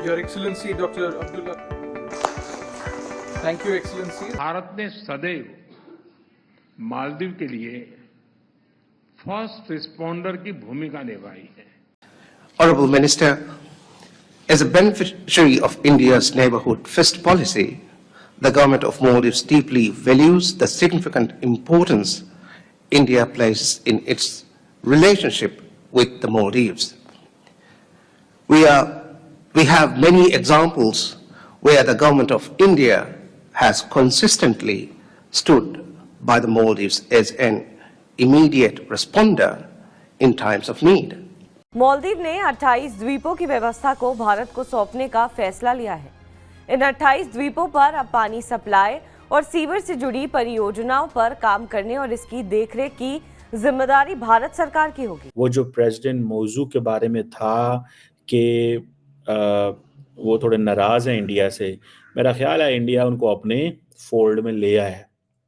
Your Excellency Dr. Abdullah. Thank you, Excellency. Bharat ने सदैव मालदीव के लिए फर्स्ट रिस्पॉन्डर की भूमिका निभाई है. Honorable Minister, as a beneficiary of India's neighborhood first policy, the government of Maldives deeply values the significant importance India places in its relationship with the Maldives. We have many examples where the government of India has consistently stood by the Maldives as an immediate responder in times of need. Maldives ने 28 द्वीपों की व्यवस्था को भारत को सौंपने का फैसला लिया है. इन 28 द्वीपों पर अब पानी सप्लाई और सीवर से जुड़ी परियोजनाओं पर काम करने और इसकी देखरेख की जिम्मेदारी भारत सरकार की होगी. वो जो प्रेसिडेंट मौजू के बारे में था कि वो थोड़े नाराज हैं इंडिया से, मेरा ख्याल है इंडिया उनको अपने फोल्ड में ले आया है.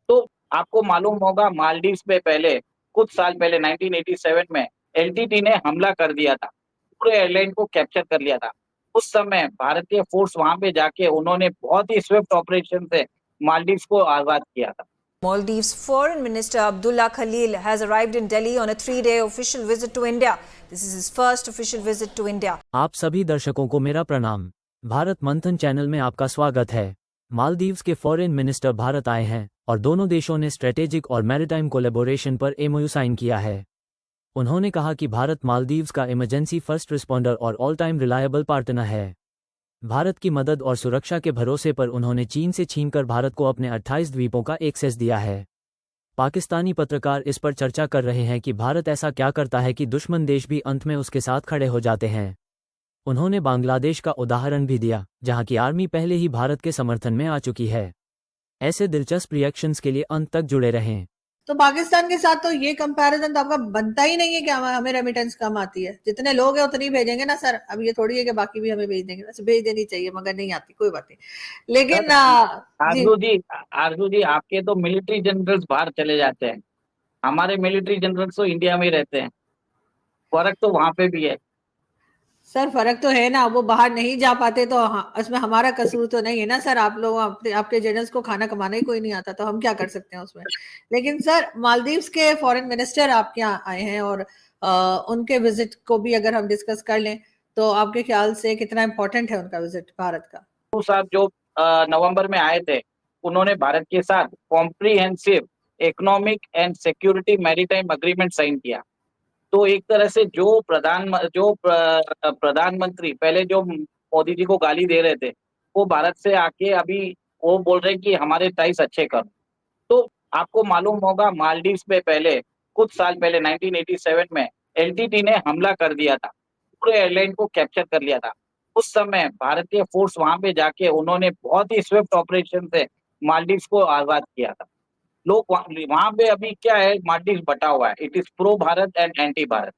तो आपको मालूम होगा मालदीव्स पे पहले कुछ साल पहले 1987 में एलटीटी ने हमला कर दिया था, पूरे आइलैंड को कैप्चर कर लिया था. उस समय भारतीय फोर्स वहां पे जाके उन्होंने बहुत ही स्विफ्ट ऑपरेशन से मालदीव्स को आजाद किया था. Maldives Foreign Minister Abdullah Khalil has arrived in Delhi on a 3-day official visit to India. This is his first official visit to India. आप सभी दर्शकों को मेरा प्रणाम. भारत मंथन चैनल में आपका स्वागत है. मालदीव्स के फॉरेन मिनिस्टर भारत आए हैं और दोनों देशों ने स्ट्रेटेजिक और मैरीटाइम कोलैबोरेशन पर एमओयू साइन किया है. उन्होंने कहा कि भारत मालदीव्स का इमरजेंसी फर्स्ट रिस्पॉन्डर और ऑल टाइम रिलायबल पार्टनर है. भारत की मदद और सुरक्षा के भरोसे पर उन्होंने चीन से छीनकर भारत को अपने 28 द्वीपों का एक्सेस दिया है. पाकिस्तानी पत्रकार इस पर चर्चा कर रहे हैं कि भारत ऐसा क्या करता है कि दुश्मन देश भी अंत में उसके साथ खड़े हो जाते हैं. उन्होंने बांग्लादेश का उदाहरण भी दिया, जहां की आर्मी पहले ही भारत के समर्थन में आ चुकी है. ऐसे दिलचस्प रिएक्शंस के लिए अंत तक जुड़े रहें. तो पाकिस्तान के साथ तो ये कंपैरिजन तो आपका बनता ही नहीं है कि हमें रेमिटेंस कम आती है. जितने लोग हैं उतनी भेजेंगे ना सर. अब ये थोड़ी है कि बाकी भी हमें भेज देंगे. वैसे भेज देनी चाहिए मगर नहीं आती, कोई बात नहीं. लेकिन आरजू जी आपके तो मिलिट्री जनरल्स बाहर चले जाते हैं, हमारे मिलिट्री जनरल्स तो इंडिया में ही रहते हैं. फर्क तो वहां पे भी है सर. फर्क तो है ना, वो बाहर नहीं जा पाते तो उसमें हमारा कसूर तो नहीं है ना सर. आप लोग आपके जनरल्स को खाना कमाना ही कोई नहीं आता तो हम क्या कर सकते हैं उसमें. लेकिन सर मालदीव्स के फॉरेन मिनिस्टर आपके यहाँ आए हैं और उनके विजिट को भी अगर हम डिस्कस कर लें तो आपके ख्याल से कितना इम्पोर्टेंट है उनका विजिट भारत का. साहब जो नवंबर में आए थे उन्होंने भारत के साथ comprehensive economic and security maritime agreement sign किया. तो एक तरह से जो प्रधानमंत्री पहले जो मोदी जी को गाली दे रहे थे वो भारत से आके अभी वो बोल रहे हैं कि हमारे टाइस अच्छे करो. तो आपको मालूम होगा मालदीव्स पे पहले कुछ साल पहले 1987 में एलटीटी ने हमला कर दिया था, पूरे आइलैंड को कैप्चर कर लिया था. उस समय भारतीय फोर्स वहां पे जाके उन्होंने बहुत ही स्विफ्ट ऑपरेशन से मालदीव्स को आजाद किया था. लोग वहां पे अभी क्या है, मालदीव्स बटा हुआ है. It is pro Bharat and anti Bharat.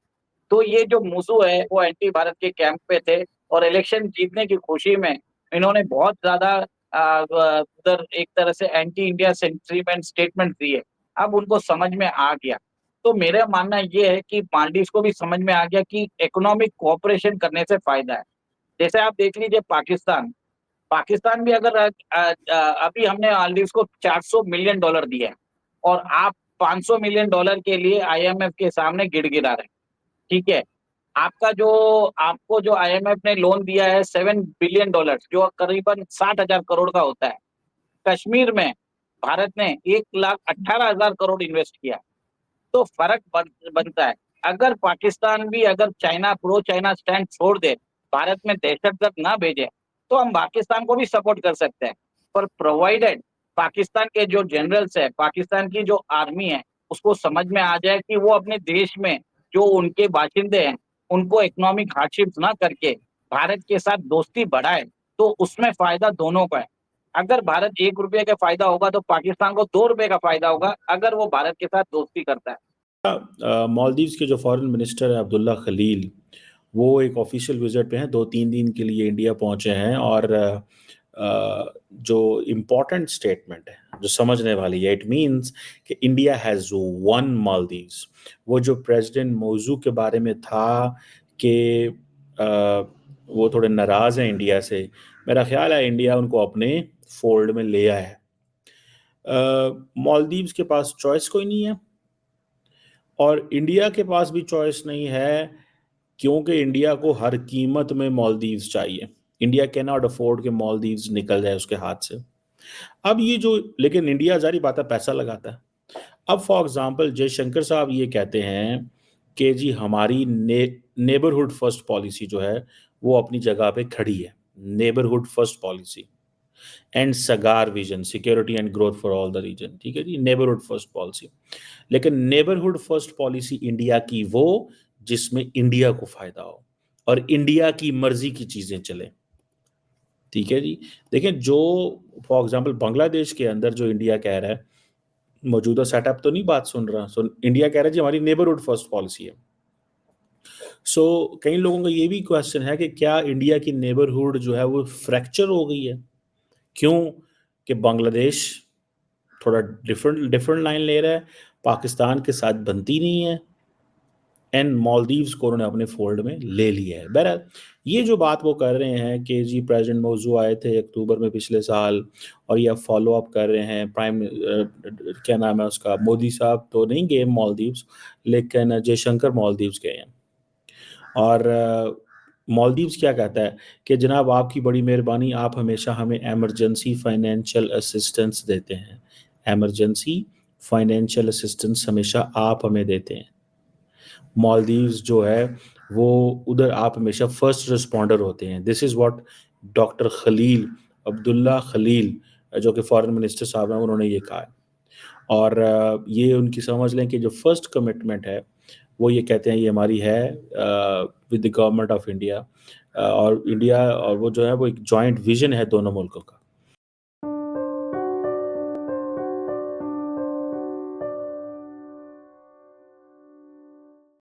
तो ये जो मुसू है वो एंटी भारत के कैंप पे थे और इलेक्शन जीतने की खुशी में इन्होंने बहुत ज्यादा उधर एक तरह से एंटी इंडिया सेंटीमेंट स्टेटमेंट दिए. अब उनको समझ में आ गया. तो मेरा मानना ये है कि मालदीव्स को भी समझ में आ गया कि इकोनॉमिक कोऑपरेशन करने से फायदा है. जैसे आप देख लीजिए पाकिस्तान भी अगर अभी हमने मालदीव्स को $400 मिलियन दिए और आप $500 मिलियन के लिए आईएमएफ के सामने गिड़गिड़ा रहे. ठीक है, आपको जो आईएमएफ ने लोन दिया है $7 बिलियन जो करीबन 60,000 करोड़ का होता है. कश्मीर में भारत ने 1,18,000 करोड़ इन्वेस्ट किया. तो फर्क बनता है. अगर पाकिस्तान भी अगर प्रो चाइना स्टैंड छोड़ दे, भारत में दहशतगर्द ना भेजे तो हम पाकिस्तान को भी सपोर्ट कर सकते हैं. पर प्रोवाइडेड पाकिस्तान के जो जनरल्स है, पाकिस्तान की जो आर्मी है, उसको समझ में आ जाए कि वो अपने देश में जो उनके बाशिंदे हैं उनको इकोनॉमिक हार्डशिप्स ना करके भारत के साथ दोस्ती बढ़ाए तो उसमें फायदा दोनों का है. अगर भारत ₹1 का फायदा होगा तो पाकिस्तान को ₹2 का फायदा होगा अगर वो भारत के साथ दोस्ती करता है. मालदीव्स के जो फॉरेन मिनिस्टर है अब्दुल्ला खलील, वो एक ऑफिशियल विजिट पे हैं. 2-3 दिन के लिए इंडिया पहुंचे हैं और जो इम्पोर्टेंट स्टेटमेंट है जो समझने वाली है, इट मीन्स कि इंडिया हैज़ वन मालदीव्स. वो जो प्रेसिडेंट मौजू के बारे में था कि वो थोड़े नाराज़ हैं इंडिया से। मेरा ख्याल है इंडिया उनको अपने फोल्ड में ले आया है। मालदीव्स के पास चॉइस कोई नहीं है और इंडिया के पास भी चॉइस नहीं है, क्योंकि इंडिया को हर कीमत में मालदीव्स चाहिए। इंडिया कैन नॉट अफोर्ड कि मालदीव्स निकल जाए उसके हाथ से। अब ये जो, लेकिन इंडिया जारी बात है पैसा लगाता है। अब फॉर एग्जांपल जयशंकर साहब ये कहते हैं कि जी हमारी नेबरहुड फर्स्ट पॉलिसी जो है वो अपनी जगह पे खड़ी है। Neighbourhood first policy and SAGAR vision, security and growth for all the region, ठीक है जी, नेबरहुड फर्स्ट पॉलिसी। लेकिन नेबरहुड फर्स्ट पॉलिसी इंडिया की वो जिसमें इंडिया को फायदा हो और इंडिया की मर्जी की चीजें चले, ठीक है जी। देखें जो फॉर एग्जांपल बांग्लादेश के अंदर जो इंडिया कह रहा है, मौजूदा सेटअप तो नहीं बात सुन रहा, इंडिया कह रहा है जी हमारी नेबरहुड फर्स्ट पॉलिसी है। कई लोगों का ये भी क्वेश्चन है कि क्या इंडिया की नेबरहुड जो है वो फ्रैक्चर हो गई है? क्यों कि बांग्लादेश थोड़ा डिफरेंट लाइन ले रहा है, पाकिस्तान के साथ बनती नहीं है एंड मालदीव्स को उन्होंने अपने फोल्ड में ले लिया है। बहरहाल ये जो बात वो कर रहे हैं कि जी प्रेसिडेंट मौजू आए थे अक्टूबर में पिछले साल और ये फॉलो अप कर रहे हैं, क्या नाम है उसका, मोदी साहब तो नहीं गए मालदीव्स, लेकिन जयशंकर मालदीव्स गए हैं। और मालदीव्स क्या कहता है कि जनाब आपकी बड़ी मेहरबानी, आप हमेशा हमें एमरजेंसी फाइनेंशियल असिस्टेंस देते हैं, एमरजेंसी फाइनेंशियल असिस्टेंस हमेशा आप हमें देते हैं। मालदीव्स जो है वो उधर आप हमेशा फर्स्ट रिस्पॉन्डर होते हैं। This is what doctor Khalil, Abdulla Khalil जो कि फॉरेन मिनिस्टर साहब हैं, उन्होंने ये कहा है। और ये उनकी समझ लें कि जो फर्स्ट कमिटमेंट है वो ये कहते हैं ये हमारी है with the government of India, और इंडिया और वो जो है वो एक जॉइंट विजन है दोनों मुल्कों का।